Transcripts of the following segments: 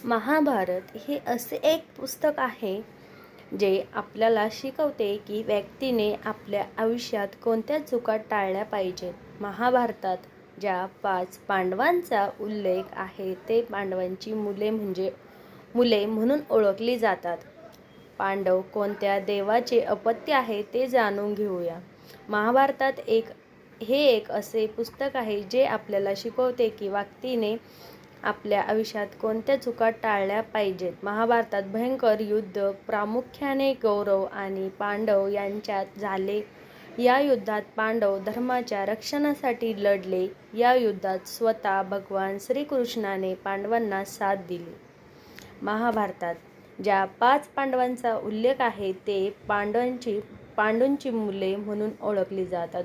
महाभारत हे असे एक पुस्तक आहे जे आपल्याला शिकवते की व्यक्तीने आपल्या आयुष्यात कोणत्या चुका टाळल्या पाहिजेत. महाभारतात ज्या 5 पांडवांचा उल्लेख आहे ते पांडवांची मुले म्हणून ओळखली जातात. पांडव कोणत्या देवाचे अपत्य आहे ते जाणून घेऊया. महाभारतात हे एक असे पुस्तक आहे जे आपल्याला शिकवते की व्यक्तीने आपल्या आयुष्यात कोणत्या चुका टाळल्या पाहिजेत. महाभारतात भयंकर युद्ध प्रामुख्याने कौरव आणि पांडव यांच्यात झाले. या युद्धात पांडव धर्माच्या रक्षणासाठी लढले. या युद्धात स्वतः भगवान श्रीकृष्णाने पांडवांना साथ दिली. महाभारतात ज्या 5 पांडवांचा उल्लेख आहे ते पांडूंची मुले म्हणून ओळखली जातात.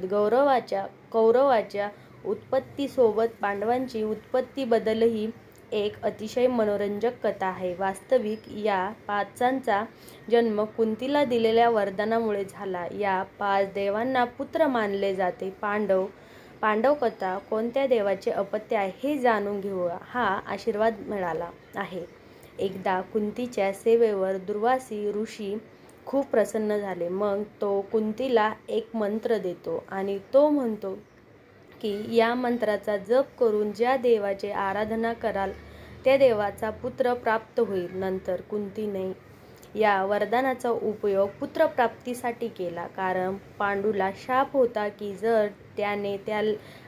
कौरवाच्या उत्पत्तीसोबत पांडवांची उत्पत्तीबद्दलही एक अतिशय मनोरंजक कथा आहे. वास्तविक या 5चांचा जन्म कुंतीला दिलेल्या वरदानामुळे झाला. या 5 देवांना पुत्र मानले जाते. पांडव कथा कोणत्या देवाचे अपत्य आहे हे जाणून घेऊया. हा आशीर्वाद मिळाला आहे. एकदा कुंतीच्या सेवेवर दुर्वासी ऋषी खूप प्रसन्न झाले. मग तो कुंतीला एक मंत्र देतो आणि तो म्हणतो की या मंत्राचा जप करून ज्या देवाची आराधना कराल त्या देवाचा पुत्र प्राप्त होईल. नंतर कुंतीने या वरदानाचा उपयोग पुत्रप्राप्तीसाठी केला, कारण पांडूला शाप होता की जर त्याने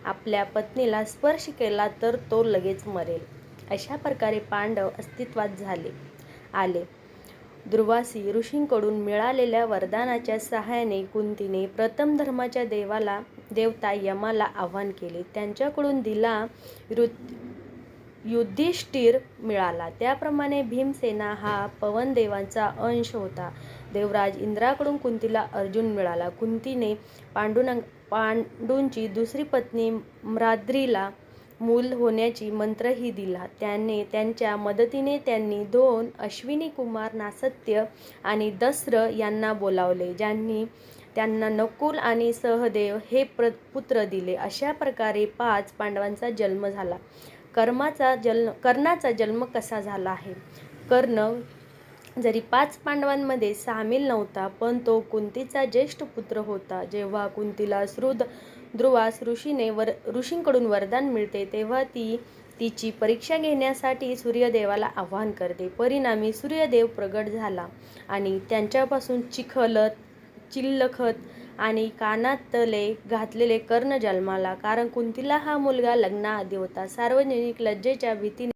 आपल्या पत्नीला स्पर्श केला तर तो लगेच मरेल. अशा प्रकारे पांडव अस्तित्वात आले. दुर्वासी ऋषींकडून मिळालेल्या वरदानाच्या सहाय्याने कुंतीने प्रथम धर्माच्या देवता यमाला आवाहन केले. त्यांच्याकडून तिला युधिष्ठिर मिळाला. त्याप्रमाणे भीमसेना हा पवनदेवांचा अंश होता. देवराज इंद्राकडून कुंतीला अर्जुन मिळाला. कुंतीने पांडूंची दुसरी पत्नी म्राद्रीला मूल होण्याची मंत्रही दिला. त्यांच्या मदतीने त्यांनी 2 अश्विनी कुमार नासत्य आणि दस्र यांना बोलावले, ज्यांनी त्यांना नकुल आणि सहदेव हे पुत्र दिले. अशा प्रकारे 5 पांडवांचा जन्म झाला. कर्णाचा जन्म कसा झाला आहे? कर्ण जरी 5 पांडवांमध्ये सामील नव्हता, पण तो कुंतीचा ज्येष्ठ पुत्र होता. जेव्हा कुंतीला दुर्वास ऋषींकडून वरदान मिळते तेव्हा ती तिची परीक्षा घेण्यासाठी सूर्यदेवाला आवाहन करते. परिणामी सूर्यदेव प्रगट झाला आणि त्यांच्यापासून चिलखत आणि कानातले घातलेले कर्ण जन्माला. कारण कुंतीला हा मुलगा लग्नाआधी होता. सार्वजनिक लज्जेच्या भीतीने